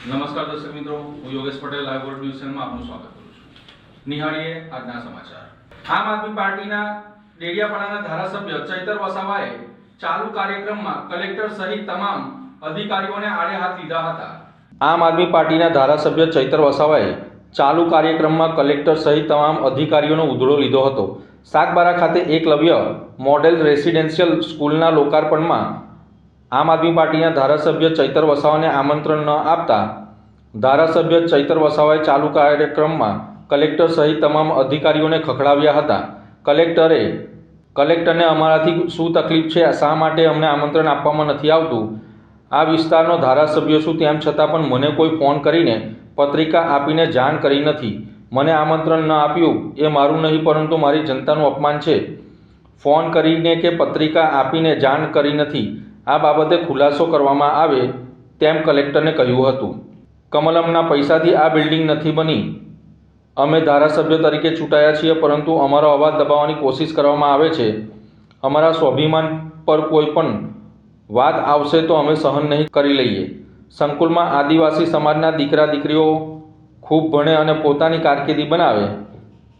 નમસ્કાર દર્શક મિત્રો, હું યોગેશ પટેલ લાઈવ વર્લ્ડ ન્યૂઝમાં આપનું સ્વાગત કરું છું। નિહાળીએ આજના સમાચાર। આમ આદમી પાર્ટીના ડેડિયાપાડાના ધારાસભ્ય ચૈતર વસાવાએ ચાલુ કાર્યક્રમમાં કલેક્ટર સહિત તમામ અધિકારીઓને આડે હાથ લીધા હતા। આમ આદમી પાર્ટીના ધારાસભ્ય ચૈતર વસાવાએ ચાલુ કાર્યક્રમમાં કલેક્ટર સહિત તમામ અધિકારીઓનો ઉધડો લીધો હતો। સાગબારા ખાતે એકલવ્ય મોડેલ રેસિડેન્શિયલ સ્કૂલના લોકાર્પણમાં આમ આદમી પાર્ટીના ધારાસભ્ય ચૈતર વસાવાને આમંત્રણ ન આપતા ધારાસભ્ય ચૈતર વસાવાએ ચાલુ કાર્યક્રમમાં કલેક્ટર સહિત તમામ અધિકારીઓને ખખડાવ્યા હતા। કલેક્ટરને અમારાથી શું તકલીફ છે, શા માટે અમને આમંત્રણ આપવામાં નથી આવતું, આ વિસ્તારનો ધારાસભ્ય છું, તેમ છતાં પણ મને કોઈ ફોન કરીને પત્રિકા આપીને જાણ કરી નથી। મને આમંત્રણ ન આપ્યું એ મારું નહીં, પરંતુ મારી જનતાનું અપમાન છે। ફોન કરીને કે પત્રિકા આપીને જાણ કરી નથી, આ બાબતે ખુલાસો કરવામાં આવે તેમ કલેક્ટરને કહ્યું હતું। કમલમના પૈસાથી આ બિલ્ડિંગ નથી બની। અમે ધારાસભ્ય તરીકે ચૂંટાયા છીએ, પરંતુ અમારો અવાજ દબાવવાની કોશિશ કરવામાં આવે છે। અમારા સ્વાભિમાન પર કોઈ પણ વાત આવશે તો અમે સહન નહીં કરી લઈએ। સંકુલમાં આદિવાસી સમાજના દીકરા દીકરીઓ ખૂબ ભણે અને પોતાની કારકિર્દી બનાવે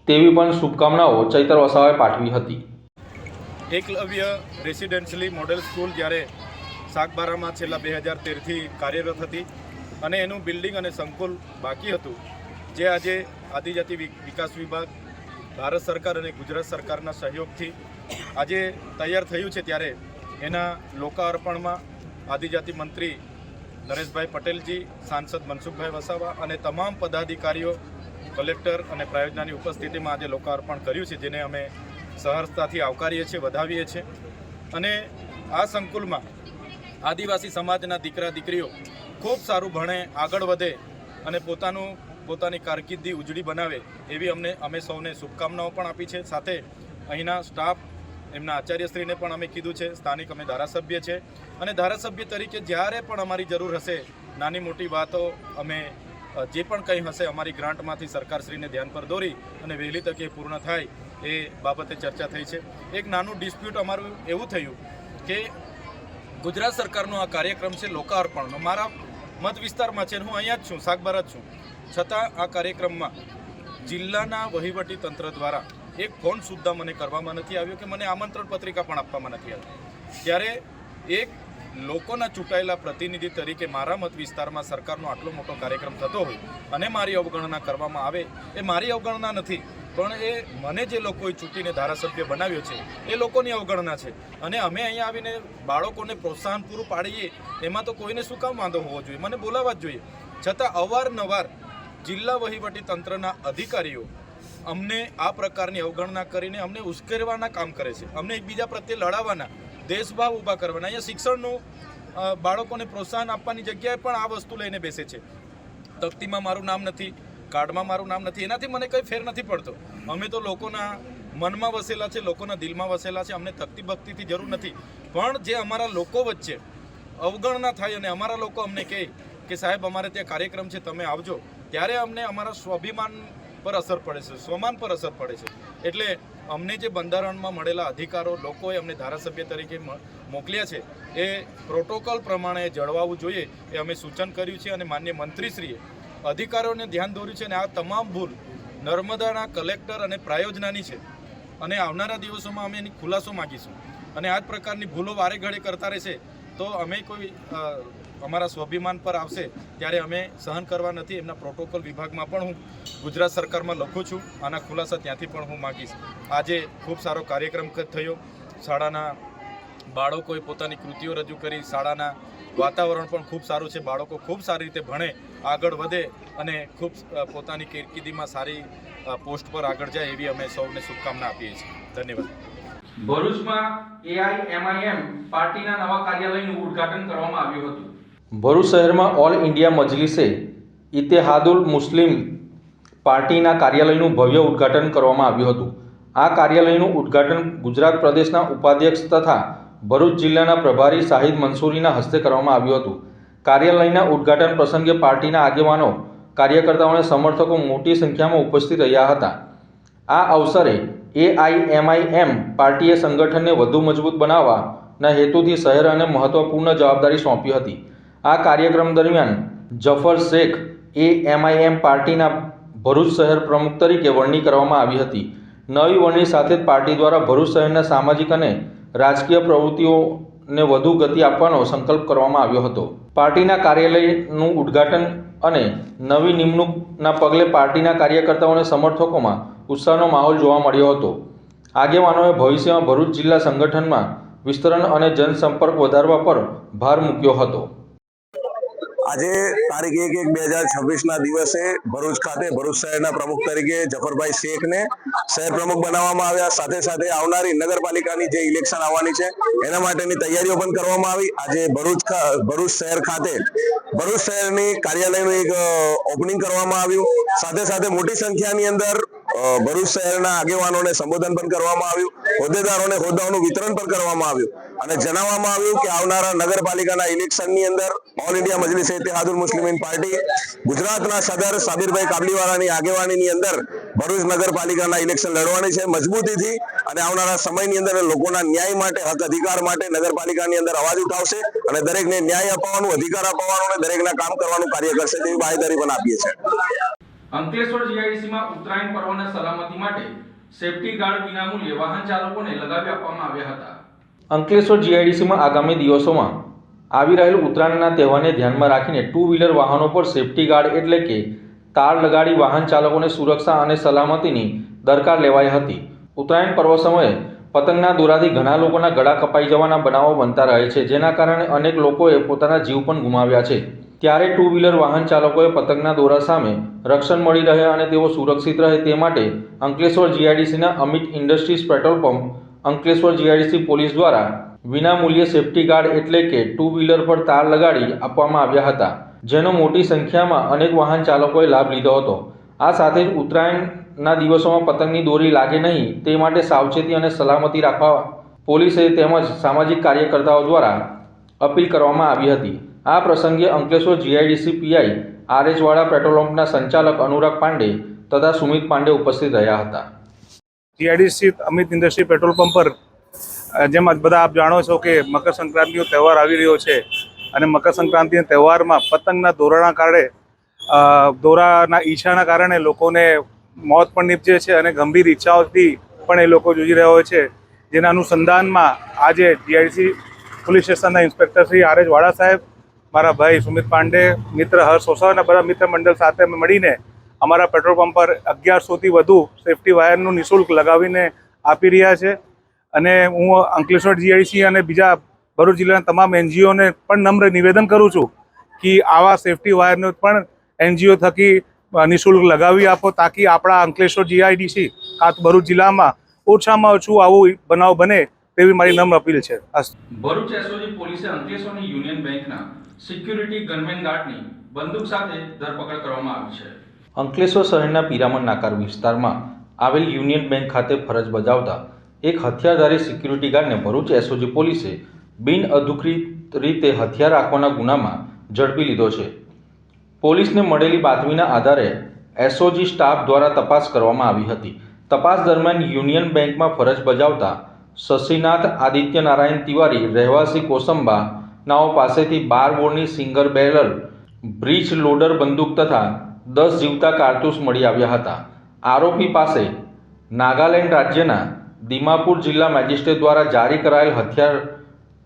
તેવી પણ શુભકામનાઓ ચૈતર વસાવાએ પાઠવી હતી। એકલવ્ય રેસિડેન્શિયલી મોડેલ સ્કૂલ જ્યારે સાગબારામાં છેલ્લા 2013થી કાર્યરત હતી અને એનું બિલ્ડિંગ અને સંકુલ બાકી હતું, જે આજે આદિજાતિ વિકાસ વિભાગ, ભારત સરકાર અને ગુજરાત સરકારના સહયોગથી આજે તૈયાર થયું છે, ત્યારે એના લોકાર્પણમાં આદિજાતિ મંત્રી નરેશભાઈ પટેલજી, સાંસદ મનસુખભાઈ વસાવા અને તમામ પદાધિકારીઓ, કલેક્ટર અને પ્રાયોજનાની ઉપસ્થિતિમાં આજે લોકાર્પણ કર્યું છે, જેને અમે સહર્ષતાથી આવકારીએ છીએ, વધાવીએ છીએ। અને આ સંકુલમાં આદિવાસી સમાજના દીકરા દીકરીઓ ખૂબ સારું ભણે, આગળ વધે અને પોતાની કારકિર્દી ઉજળી બનાવે એવી અમે સૌને શુભકામનાઓ પણ આપી છે। સાથે અહીંના સ્ટાફ, એમના આચાર્યશ્રીને પણ અમે કીધું છે। સ્થાનિક અમે ધારાસભ્ય છે અને ધારાસભ્ય તરીકે જ્યારે પણ અમારી જરૂર હશે, નાની મોટી વાતો અમે જે પણ કંઈ હશે અમારી ગ્રાન્ટમાંથી સરકારશ્રીને ધ્યાન પર દોરી અને વહેલી તકે પૂર્ણ થાય એ બાબતે ચર્ચા થઈ છે। એક નાનું ડિસ્પ્યુટ અમારું એવું થયું કે ગુજરાત સરકારનો આ કાર્યક્રમ છે લોકાર્પણનો, મારા મત વિસ્તારમાં છે, હું અહીંયા જ છું, સાગબારા જ છું, છતાં આ કાર્યક્રમમાં જિલ્લાના વહીવટી તંત્ર દ્વારા એક ફોન સુદ્ધા મને કરવામાં નથી આવ્યો કે મને આમંત્રણ પત્રિકા પણ આપવામાં નથી આવી। ત્યારે એક લોકોના ચૂંટાયેલા પ્રતિનિધિ તરીકે મારા મત વિસ્તારમાં સરકારનો આટલો મોટો કાર્યક્રમ થતો હોય અને મારી અવગણના કરવામાં આવે, એ મારી અવગણના નથી, પણ એ મને જે લોકોએ ચૂંટીને ધારાસભ્ય બનાવ્યો છે એ લોકોની અવગણના છે। અને અમે અહીંયા આવીને બાળકોને પ્રોત્સાહન પૂરું પાડીએ એમાં તો કોઈને શું કામ વાંધો હોવો જોઈએ, મને બોલાવવા જ જોઈએ। છતાં અવારનવાર જિલ્લા વહીવટી તંત્રના અધિકારીઓ અમને આ પ્રકારની અવગણના કરીને અમને ઉશ્કેરવાના કામ કરે છે, અમને એકબીજા પ્રત્યે લડાવવાના, દેશભાવ ઊભા કરવાના। અહીંયા શિક્ષણનું બાળકોને પ્રોત્સાહન આપવાની જગ્યાએ પણ આ વસ્તુ લઈને બેસે છે। તકતીમાં મારું નામ નથી, કાર્ડમાં મારું નામ નથી, એનાથી મને કંઈ ફેર નથી પડતો। અમે તો લોકોના મનમાં વસેલા છે, લોકોના દિલમાં વસેલા છે, અમને તકતી ભક્તિથી જરૂર નથી, પણ જે અમારા લોકો વચ્ચે અવગણના થાય અને અમારા લોકો અમને કહે કે સાહેબ અમારે ત્યાં કાર્યક્રમ છે, તમે આવજો, ત્યારે અમને અમારા સ્વાભિમાન પર અસર પડે છે, સ્વમાન પર અસર પડે છે। એટલે અમને જે બંધારણમાં મળેલા અધિકારો લોકોએ અમને ધારાસભ્ય તરીકે મોકલ્યા છે એ પ્રોટોકોલ પ્રમાણે જળવાવું જોઈએ એ અમે સૂચન કર્યું છે અને માન્ય મંત્રીશ્રીએ અધિકારીઓને ધ્યાન દોર્યું છે। અને આ તમામ ભૂલ નર્મદાના કલેક્ટર અને પ્રાયોજનાની છે અને આવનારા દિવસોમાં અમે એની ખુલાસો માગીશું। અને આ જ પ્રકારની ભૂલો વારે ઘડે કરતા રહેશે તો અમે કોઈ અમારા સ્વાભિમાન પર આવશે ત્યારે અમે સહન કરવા નથી। એમના પ્રોટોકોલ વિભાગમાં પણ હું ગુજરાત સરકારમાં લખું છું, આના ખુલાસા ત્યાંથી પણ હું માગીશ। આજે ખૂબ સારો કાર્યક્રમ થયો, શાળાના બાળકોએ પોતાની કૃતિઓ રજૂ કરી, શાળાના વાતાવરણ પણ ખૂબ સારું છે, બાળકો ખૂબ સારી રીતે ભણે, આગળ વધે અને ખૂબ પોતાની કારકિર્દીમાં સારી પોસ્ટ પર આગળ જાય એવી અમે સૌને શુભકામના આપીએ છીએ। ધન્યવાદ। ભરૂચમાં AIMIM પાર્ટીના નવા કાર્યાલયનું ઉદ્ઘાટન કરવામાં આવ્યું હતું। ભરૂચ શહેરમાં ઓલ ઇન્ડિયા મજલિસે ઇત્તેહાદુલ મુસ્લિમ પાર્ટીના કાર્યાલયનું ભવ્ય ઉદ્ઘાટન કરવામાં આવ્યું હતું। આ કાર્યાલયનું ઉદ્ઘાટન ગુજરાત પ્રદેશના ઉપાધ્યક્ષ તથા ભરૂચ જિલ્લાના પ્રભારી શાહિદ મંસૂરીના હસ્તે કરવામાં આવ્યું હતું। કાર્યાલયના ઉદ્ઘાટન પ્રસંગે પાર્ટીના આગેવાનો, કાર્યકર્તાઓ અને સમર્થકો મોટી સંખ્યામાં ઉપસ્થિત રહ્યા હતા। આ અવસરે AIMIM પાર્ટીએ સંગઠનને વધુ મજબૂત બનાવવાના હેતુથી શહેર અને મહત્વપૂર્ણ જવાબદારી સોંપી હતી। આ કાર્યક્રમ દરમિયાન જફર શેખ MIM પાર્ટીના ભરૂચ શહેર પ્રમુખ તરીકે વરણી કરવામાં આવી હતી. નવી વરણી સાથે જ પાર્ટી દ્વારા ભરૂચ શહેરના સામાજિક અને રાજકીય પ્રવૃત્તિઓને વધુ ગતિ આપવાનો સંકલ્પ કરવામાં આવ્યો હતો. પાર્ટીના કાર્યાલયનું ઉદ્ઘાટન અને નવી નિમણૂકના પગલે પાર્ટીના કાર્યકર્તાઓ અને સમર્થકોમાં ઉત્સાહનો માહોલ જોવા મળ્યો હતો. આગેવાનોએ ભવિષ્યમાં ભરૂચ જિલ્લા સંગઠનમાં વિસ્તરણ અને જનસંપર્ક વધારવા પર ભાર મૂક્યો હતો. આજે તારીખ 1/1/2026ના દિવસે ભરૂચ ખાતે ભરૂચ શહેરના પ્રમુખ તરીકે જફરભાઈ શેખને શહેર પ્રમુખ બનાવવામાં આવ્યા. સાથે સાથે આવનારી નગરપાલિકાની જે ઇલેક્શન આવવાની છે એના માટેની તૈયારીઓ પણ કરવામાં આવી. આજે ભરૂચ શહેર ખાતે ભરૂચ શહેરની કાર્યાલયનું એક ઓપનિંગ કરવામાં આવ્યું. સાથે સાથે મોટી સંખ્યાની અંદર ભરૂચ શહેરના આગેવાનોને સંબોધન પણ કરવામાં આવ્યું. હોદ્દેદારોને હોદ્દાઓનું વિતરણ પણ કરવામાં આવ્યું અને જણાવવામાં આવ્યું કે આવનારા નગરપાલિકાના ઇલેક્શનની અંદર all India Majlis Ittehadul Muslimeen party ગુજરાતના સદર સાબિરભાઈ કાબલીવાલાની આગેવાનીની અંદર ભરૂચ નગરપાલિકાના ઇલેક્શન લડવાની છે મજબૂતીથી અને આવનારા સમયની અંદર લોકોના ન્યાય માટે, હક અધિકાર માટે નગરપાલિકાની અંદર અવાજ ઉઠાવશે અને દરેકને ન્યાય અપાવવાનું, અધિકાર અપાવવાનું અને દરેકના કામ કરવાનું કાર્ય કરશે તેવી બાહેધરી પણ આપીએ છીએ. અંકલેશ્વર GIDCમાં ઉત્તરાયણ પર્વના સલામતી માટે સેફટી ગાર્ડ વિનામૂલ્યે વાહન ચાલકોને લગાવી આપવામાં આવ્યા હતા. અંકલેશ્વર GIDCમાં આગામી દિવસોમાં આવી રહેલ ઉત્તરાયણના તહેવારને ધ્યાનમાં રાખીને 2 વ્હીલર વાહનો પર સેફટી ગાર્ડ એટલે કે તાર લગાડી વાહન ચાલકોને સુરક્ષા અને સલામતીની દરકાર લેવાઈ હતી. ઉત્તરાયણ પર્વ સમયે પતંગના દોરાથી ઘણા લોકોના ગળા કપાઈ જવાના બનાવો બનતા રહે છે, જેના કારણે અનેક લોકોએ પોતાના જીવ પણ ગુમાવ્યા છે. ત્યારે 2 વ્હીલર વાહન ચાલકોએ પતંગના દોરા સામે રક્ષણ મળી રહે અને તેઓ સુરક્ષિત રહે તે માટે અંકલેશ્વર GIDCના Amit industries petrol pump, Ankleshwar GIDC police દ્વારા વિનામૂલ્યે સેફટી ગાર્ડ એટલે કે 2 વ્હીલર પર તાર લગાડી આપવામાં આવ્યા હતા, જેનો મોટી સંખ્યામાં અનેક વાહન ચાલકોએ લાભ લીધો હતો. આ સાથે જ ઉત્તરાયણના દિવસોમાં પતંગની દોરી લાગે નહીં તે માટે સાવચેતી અને સલામતી રાખવા પોલીસે તેમજ સામાજિક કાર્યકર્તાઓ દ્વારા અપીલ કરવામાં આવી હતી. આ પ્રસંગે અંકલેશ્વર GIDC PI RH વાળા પેટ્રોલ પંપના સંચાલક અનુરાગ પાંડે તથા સુમિત પાંડે ઉપસ્થિત રહ્યા હતા. GIDC Amit industry petrol pump પર જેમ બધા આપ જાણો છો કે મકર સંક્રાંતિનો તહેવાર આવી રહ્યો છે અને મકર સંક્રાંતિના તહેવારમાં પતંગના દોરાના કારણે દોરાના ઈચ્છાના કારણે લોકોને મોત પણ નીપજે છે અને ગંભીર ઈચ્છાઓથી પણ એ લોકો જૂજી રહ્યા હોય છે. જેના અનુસંધાનમાં આજે GIDC પોલીસ સ્ટેશનના ઇન્સ્પેક્ટર શ્રી RH વાળા સાહેબ, મારા ભાઈ સુમિત પાંડે, મિત્ર હર્ષ ઓસા અને બધા મિત્ર મંડળ સાથે મળીને અમારા પેટ્રોલ પંપ પર 1100થી વધુ સેફટી વાયરનું નિઃશુલ્ક લગાવીને આપી રહ્યા છે. અને હું અંકલેશ્વર GIDC અને બીજા ભરૂચ જિલ્લાના તમામ NGOને પણ નમ્ર નિવેદન કરું છું કે આવા સેફટી વાયરનો પણ NGO થકી નિઃશુલ્ક લગાવી આપો તાકી આપણા અંકલેશ્વર GIDC કાં ભરૂચ જિલ્લામાં ઓછામાં ઓછું આવું બનાવ બને તેવી મારી નમ્ર અપીલ છે. ભરૂચ SOG પોલીસે અંકલેશ્વરની યુનિયન બેંકના સિક્યુરિટી ગનમેન ગાર્ડની બંદૂક સાથે ધરપકડ કરવામાં આવી છે. અંકલેશ્વર શહેરના પિરામણ નાકાર વિસ્તારમાં આવેલ યુનિયન બેંક ખાતે ફરજ બજાવતા એક હથિયારધારી સિક્યુરિટી ગાર્ડને ભરૂચ SOG પોલીસે બિનઅધિકૃત રીતે હથિયાર રાખવાના ગુનામાં ઝડપી લીધો છે. પોલીસને મળેલી બાતમીના આધારે SOG સ્ટાફ દ્વારા તપાસ કરવામાં આવી હતી. તપાસ દરમિયાન યુનિયન બેંકમાં ફરજ બજાવતા શશીનાથ આદિત્ય નારાયણ તિવારી રહેવાસી કોસંબા નાઓ પાસેથી 12 બોરની સિંગલ બેરલ બ્રીચ લોડર બંદૂક તથા 10 જીવતા કારતૂસ મળી આવ્યા હતા. આરોપી પાસે નાગાલેન્ડ રાજ્યના દિમાપુર જિલ્લા મેજિસ્ટ્રેટ દ્વારા જારી કરાયેલ હથિયાર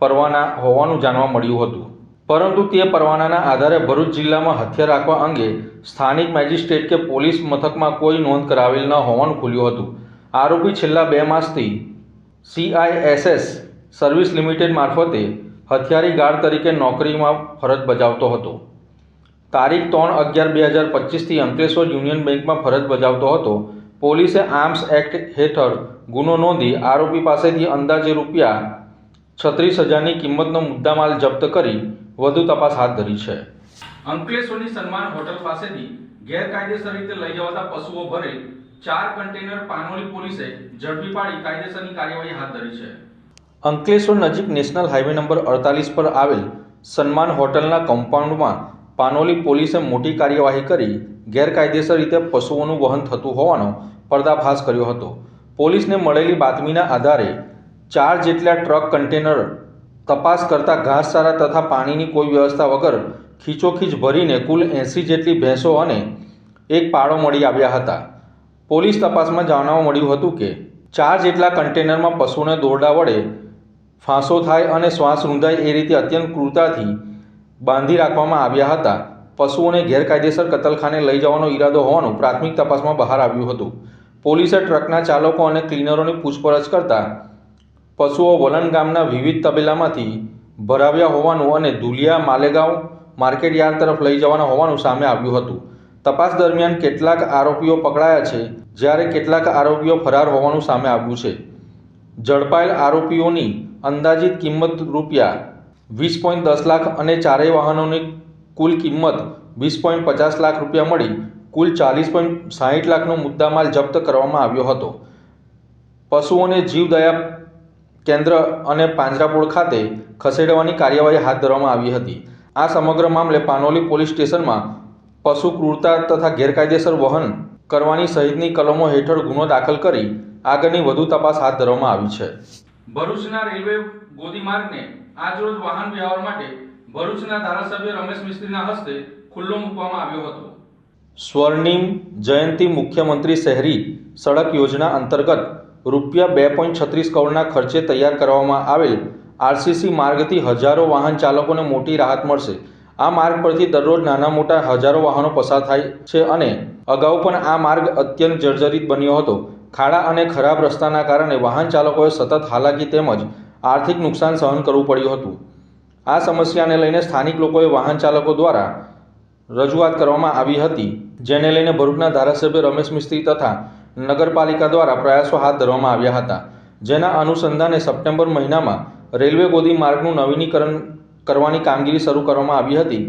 પરવાના હોવાનું જાણવા મળ્યું હતું, પરંતુ તે પરવાનાના આધારે ભરૂચ જિલ્લામાં હથિયાર રાખવા અંગે સ્થાનિક મેજિસ્ટ્રેટ કે પોલીસ મથકમાં કોઈ નોંધ કરાવેલ ન હોવાનું ખુલ્યું હતું. આરોપી છેલ્લા 2 માસથી CISS સર્વિસ લિમિટેડ મારફતે હથિયારી ગાર્ડ તરીકે નોકરીમાં ફરજ બજાવતો હતો. તારીખ 3/11/2025થી અંકલેશ્વર યુનિયન બેંકમાં ફરજ બજાવતો હતો. પોલીસે આર્મ્સ એક્ટ હેઠળ ગુનો નોંધી આરોપી પાસેથી અંદાજે ₹36,000ની કિંમતનો મુદ્દામાલ જપ્ત કરી વધુ તપાસ હાથ ધરી છે. અંકલેશ્વરની સન્માન હોટલ પાસેથી ગેરકાયદેસર રીતે લઈ જવાતા પશુઓ ભરેલ 4 કન્ટેનર પાનોલી પોલીસે ઝડપી પાડી કાયદેસરની કાર્યવાહી હાથ ધરી છે. અંકલેશ્વર નજીક નેશનલ હાઈવે નંબર 48 પર આવેલ સન્માન હોટલના કમ્પાઉન્ડમાં પાનોલી પોલીસે મોટી કાર્યવાહી કરી ગેરકાયદેસર રીતે પશુઓનું વહન થતું હોવાનો પર્દાફાશ કર્યો હતો. પોલીસને મળેલી બાતમીના આધારે 4 જેટલા ટ્રક કન્ટેનર તપાસ કરતા ઘાસચારા તથા પાણીની કોઈ વ્યવસ્થા વગર ખીચોખીચ ભરીને કુલ 80 જેટલી ભેંસો અને એક પાડો મળી આવ્યા હતા. પોલીસ તપાસમાં જાણવા મળ્યું હતું કે 4 જેટલા કન્ટેનરમાં પશુઓને દોરડા વડે ફાંસો થાય અને શ્વાસ રૂંધાય એ રીતે અત્યંત ક્રૂરતાથી બાંધી રાખવામાં આવ્યા હતા. પશુઓને ગેરકાયદેસર કતલખાને લઈ જવાનો ઈરાદો હોવાનું પ્રાથમિક તપાસમાં બહાર આવ્યું હતું. પોલીસે ટ્રકના ચાલકો અને ક્લીનરોની પૂછપરછ કરતા પશુઓ વલણ ગામના વિવિધ તબેલામાંથી ભરાવ્યા હોવાનું અને ધુલિયા માલેગાંવ માર્કેટ યાર્ડ તરફ લઈ જવાના હોવાનું સામે આવ્યું હતું. તપાસ દરમિયાન કેટલાક આરોપીઓ પકડાયા છે, જ્યારે કેટલાક આરોપીઓ ફરાર હોવાનું સામે આવ્યું છે. ઝડપાયેલ આરોપીઓની અંદાજિત કિંમત રૂપિયા 20.10 લાખ અને ચારેય વાહનોની કુલ કિંમત 20.50 લાખ રૂપિયા મળી કુલ 40.60 લાખનો મુદ્દામાલ જપ્ત કરવામાં આવ્યો હતો. પશુઓને જીવદયા કેન્દ્ર અને પાંજરાપોળ ખાતે ખસેડવાની કાર્યવાહી હાથ ધરવામાં આવી હતી. આ સમગ્ર મામલે પાનોલી પોલીસ સ્ટેશનમાં પશુ ક્રૂરતા તથા ગેરકાયદેસર વહન કરવાની સહિતની કલમો હેઠળ ગુનો દાખલ કરી આગળની વધુ તપાસ હાથ ધરવામાં આવી છે. ભરૂચના રેલવે ગોદી માર્ગને આજરોજ વાહન વ્યવહાર માટે ભરૂચના ધારાસભ્ય રમેશ મિસ્ત્રીના હસ્તે ખુલ્લો મૂકવામાં આવ્યો હતો. સ્વર્ણિમ જયંતી મુખ્યમંત્રી શહેરી સડક યોજના અંતર્ગત રૂપિયા 2.36 કરોડના ખર્ચે તૈયાર કરવામાં આવેલ આરસીસી માર્ગથી હજારો વાહન ચાલકોને મોટી રાહત મળશે. આ માર્ગ પરથી દરરોજ નાના મોટા હજારો વાહનો પસાર થાય છે અને અગાઉ પણ આ માર્ગ અત્યંત જર્જરિત બન્યો હતો. ખાડા અને ખરાબ રસ્તાના કારણે વાહન ચાલકોએ સતત હાલાકી તેમજ આર્થિક નુકસાન સહન કરવું પડ્યું હતું. આ સમસ્યાને લઈને સ્થાનિક લોકોએ વાહન ચાલકો દ્વારા રજૂઆત કરવામાં આવી હતી, જેને લઈને ભરૂચના ધારાસભ્ય રમેશ મિસ્ત્રી તથા નગરપાલિકા દ્વારા પ્રયાસો હાથ ધરવામાં આવ્યા હતા. જેના અનુસંધાને સપ્ટેમ્બર મહિનામાં રેલવે ગોદી માર્ગનું નવીનીકરણ કરવાની કામગીરી શરૂ કરવામાં આવી હતી.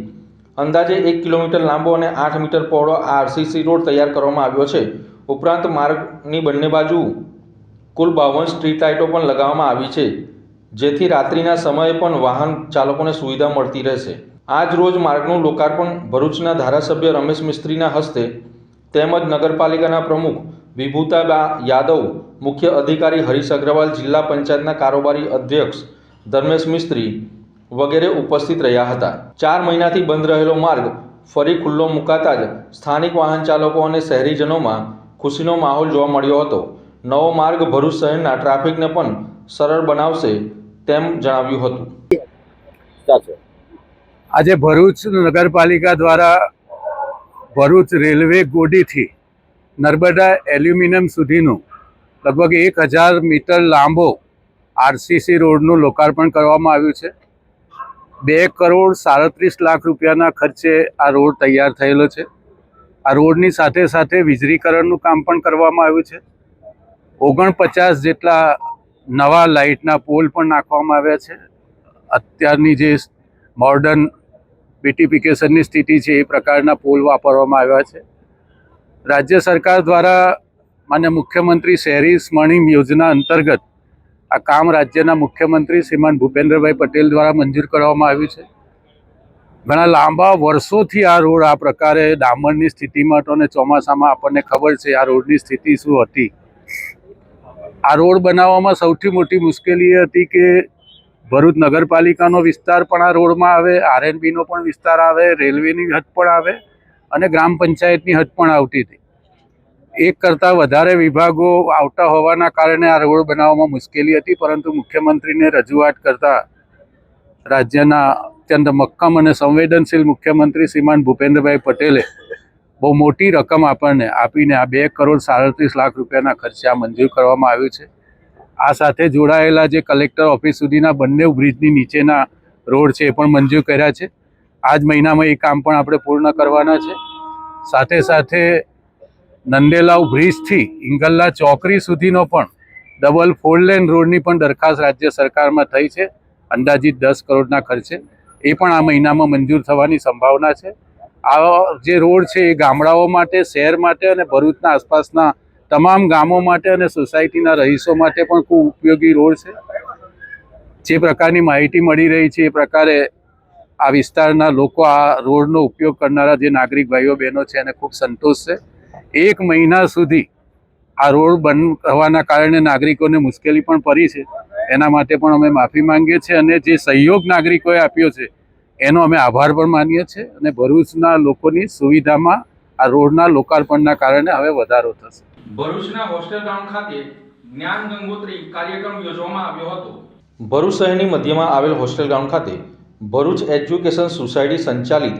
અંદાજે 1 કિલોમીટર લાંબો અને 8 મીટર પહોળો આ આરસીસી રોડ તૈયાર કરવામાં આવ્યો છે. ઉપરાંત માર્ગની બંને બાજુ કુલ 52 સ્ટ્રીટ લાઇટો પણ લગાવવામાં આવી છે, જેથી રાત્રિના સમયે પણ વાહન ચાલકોને સુવિધા મળતી રહેશે. આજ રોજ માર્ગનું લોકાર્પણ ભરૂચના ધારાસભ્ય રમેશ મિસ્ત્રીના હસ્તે તેમજ નગરપાલિકાના પ્રમુખ વિભૂતાબા યાદવ, મુખ્ય અધિકારી હરીશ અગ્રવાલ, જિલ્લા પંચાયતના કારોબારી અધ્યક્ષ ધર્મેશ મિસ્ત્રી વગેરે ઉપસ્થિત રહ્યા હતા. 4 મહિનાથી બંધ રહેલો માર્ગ ફરી ખુલ્લો મુકાતા જ સ્થાનિક વાહન ચાલકો અને શહેરીજનોમાં ખુશીનો માહોલ જોવા મળ્યો હતો. નવો માર્ગ ભરૂચ શહેરના ટ્રાફિકને પણ સરળ બનાવશે તેમ જણાવ્યું હતું. આજે ભરૂચ નગરપાલિકા દ્વારા ભરૂચ રેલવે ગોડીથી નર્મદા એલ્યુમિનિયમ સુધીનું લગભગ 1000 મીટર લાંબો આરસીસી રોડનું લોકાર્પણ કરવામાં આવ્યું છે. 2 કરોડ 37 લાખ રૂપિયાના ખર્ચે આ રોડ તૈયાર થયેલો છે. આ રોડની સાથે સાથે વીજળીકરણનું કામ પણ કરવામાં આવ્યું છે. 49 જેટલા નવા લાઇટના પોલ પણ નાખવામાં આવ્યા છે. અત્યારની જે મોડર્ન બ્યુટિફિકેશનની સ્થિતિ છે એ પ્રકારના પોલ વાપરવામાં આવ્યા છે. રાજ્ય સરકાર દ્વારા માન્ય મુખ્યમંત્રી શહેરી સ્વર્ણિમ યોજના અંતર્ગત આ કામ રાજ્યના મુખ્યમંત્રી શ્રીમાન ભૂપેન્દ્રભાઈ પટેલ દ્વારા મંજૂર કરવામાં આવ્યું છે. ઘણા લાંબા વર્ષોથી આ રોડ આ પ્રકારે ડામરની સ્થિતિમાં હતો અને ચોમાસામાં આપણને ખબર છે આ રોડની સ્થિતિ શું હતી. આ રોડ બનાવવામાં સૌથી મોટી મુશ્કેલી એ હતી કે ભરૂચ નગરપાલિકાનો વિસ્તાર પણ આ રોડમાં આવે, આરએનબીનો પણ વિસ્તાર આવે, રેલવેની હદ પણ આવે અને ગ્રામ પંચાયતની હદ પણ આવતી હતી. એક કરતાં વધારે વિભાગો આવતા હોવાના કારણે આ રોડ બનાવવામાં મુશ્કેલી હતી, પરંતુ મુખ્યમંત્રીને રજૂઆત કરતા રાજ્યના અત્યંત મક્કમ અને સંવેદનશીલ મુખ્યમંત્રી શ્રીમાન ભૂપેન્દ્રભાઈ પટેલે બહુ મોટી રકમ આપણને આપીને આ 2 કરોડ 37 લાખ રૂપિયાના ખર્ચે આ મંજૂર કરવામાં આવ્યું છે. આ સાથે જોડાયેલા જે કલેક્ટર ઓફિસ સુધીના બંને બ્રિજની નીચેના રોડ છે એ પણ મંજૂર કર્યા છે. આ જ મહિનામાં એ કામ પણ આપણે પૂર્ણ કરવાના છે. સાથે સાથે નંદેલાવ બ્રિજથી ઇંગલ્લા ચોકડી સુધીનો પણ ડબલ 4 લેન રોડની પણ દરખાસ્ત રાજ્ય સરકારમાં થઈ છે, અંદાજિત 10 કરોડના ખર્ચે. એ પણ આ મહિનામાં મંજૂર થવાની સંભાવના છે. આ જે રોડ છે એ ગામડાઓ માટે, શહેર માટે અને ભરૂચના આસપાસના તમામ ગામો માટે અને સોસાયટીના રહીશો માટે પણ ખૂબ ઉપયોગી રોડ છે. જે પ્રકારની માહિતી મળી રહી છે એ પ્રકારે આ વિસ્તારના લોકો, આ રોડનો ઉપયોગ કરનારા જે નાગરિક ભાઈઓ બહેનો છે એને ખૂબ સંતોષ છે. 1 મહિના સુધી આ રોડ બંધ થવાના કારણે નાગરિકોને મુશ્કેલી પણ પડી છે. એના માટે પણ અમે માફી માંગીએ છીએ અને જે સહયોગ નાગરિકોએ આપ્યો છે એનો અમે આભાર પણ માનીએ છીએ અને ભરૂચના લોકોની સુવિધામાં આ રોડના લોકાર્પણના કારણે હવે વધારો થશે. ભરૂચના હોસ્ટેલ ગ્રાઉન્ડ ખાતે જ્ઞાન ગંગોત્રી કાર્યક્રમ યોજવામાં આવ્યો હતો. ભરૂચ શહેરની મધ્યમાં આવેલ હોસ્ટેલ ગ્રાઉન્ડ ખાતે ભરૂચ એજ્યુકેશન સોસાયટી સંચાલિત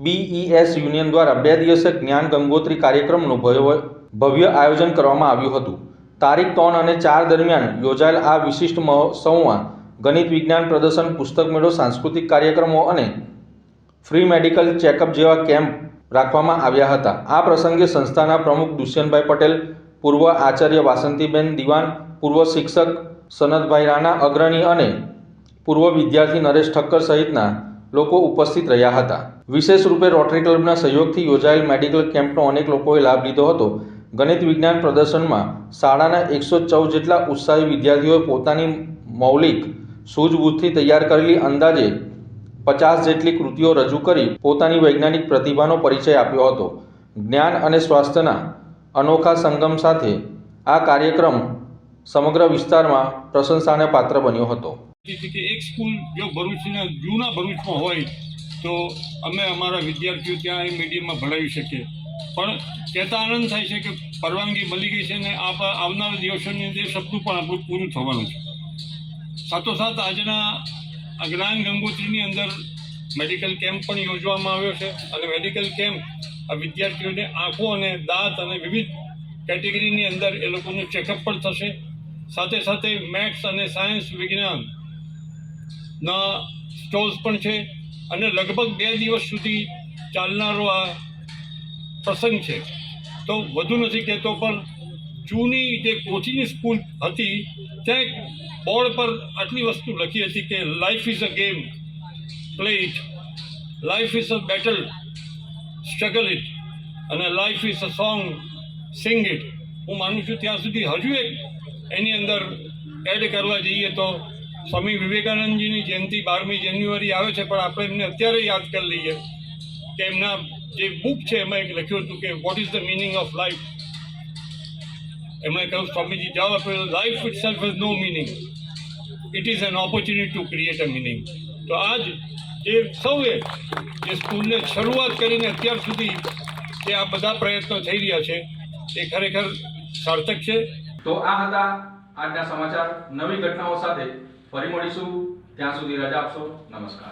BES યુનિયન દ્વારા 2 દિવસીય જ્ઞાન ગંગોત્રી કાર્યક્રમનું ભવ્ય આયોજન કરવામાં આવ્યું હતું. તારીખ 3 અને 4 દરમિયાન યોજાયેલ આ વિશિષ્ટ મહોત્સવમાં ગણિત વિજ્ઞાન પ્રદર્શન, પુસ્તક મેળો, સાંસ્કૃતિક કાર્યક્રમો અને ફ્રી મેડિકલ ચેકઅપ જેવા કેમ્પ રાખવામાં આવ્યા હતા. આ પ્રસંગે સંસ્થાના પ્રમુખ દુષ્યંતભાઈ પટેલ, પૂર્વ આચાર્ય વાસંતીબેન દિવાન, પૂર્વ શિક્ષક સનતભાઈ રાણા અગ્રણી અને પૂર્વ વિદ્યાર્થી નરેશ ઠક્કર સહિતના લોકો ઉપસ્થિત રહ્યા હતા. વિશેષ રૂપે રોટરી ક્લબના સહયોગથી યોજાયેલ મેડિકલ કેમ્પનો અનેક લોકોએ લાભ લીધો હતો. ગણિત વિજ્ઞાન પ્રદર્શનમાં શાળાના 114 જેટલા ઉત્સાહી વિદ્યાર્થીઓએ પોતાની મૌલિક સૂઝબૂછથી તૈયાર કરેલી અંદાજે 50 જેટલી કૃતિઓ રજૂ કરી પોતાની વૈજ્ઞાનિક પ્રતિભાનો પરિચય આપ્યો હતો. જ્ઞાન અને સ્વાસ્થ્યના અનોખા સંગમ સાથે આ કાર્યક્રમ સમગ્ર વિસ્તારમાં પ્રશંસાને પાત્ર બન્યો હતો. એક સ્કૂલ જો ભરૂચના જૂના ભરૂચમાં હોય તો અમે અમારા વિદ્યાર્થીઓ ત્યાં એ મીડિયમમાં ભણાવી શકીએ, પણ કહેતા આનંદ થાય છે કે પરવાનગી મળી ગઈ છે ને આવનારા દિવસોની અંદર સપનું પણ આપણું પૂરું થવાનું છે. સાથોસાથ આજના જ્ઞાન ગંગોત્રીની અંદર મેડિકલ કેમ્પ પણ યોજવામાં આવ્યો છે અને મેડિકલ કેમ્પ આ વિદ્યાર્થીઓને આંખો અને દાંત અને વિવિધ કેટેગરીની અંદર એ લોકોનું ચેકઅપ પણ થશે. સાથે સાથે મેથ્સ અને સાયન્સ વિજ્ઞાનના સ્ટોલ્સ પણ છે અને લગભગ 2 દિવસ સુધી ચાલનારો આ પ્રસંગ છે. તો વધુ નથી કહેતો, પણ જૂની જે કોચિંગ સ્કૂલ હતી ત્યાં બોર્ડ પર આટલી વસ્તુ લખી હતી કે life is a game, play it, life is a battle, struggle it, અને life is a song, sing it. હું માનું છું ત્યાં સુધી હજુ એક એની અંદર એડ કરવા જઈએ તો સ્વામી વિવેકાનંદજીની જયંતિ 12મી જાન્યુઆરી આવે છે, પણ આપણે એમને અત્યારે યાદ કરી લઈએ કે એમના જે બુક છે એમાં એક લખ્યું હતું કે what is the meaning of life. એમણે કહ્યું, સ્વામીજી જવાબ આપ્યો, life itself has no meaning, it is an opportunity to create a meaning. તો આજ જે સૌએ જે સ્કૂલને શરૂઆત કરીને અત્યાર સુધી જે આ બધા પ્રયત્નો થઈ રહ્યા છે એ ખરેખર સાર્થક છે. તો આ હતા આજના સમાચાર. નવી ઘટનાઓ સાથે ફરી મળીશું. ત્યાં સુધી રજા આપશો. નમસ્કાર.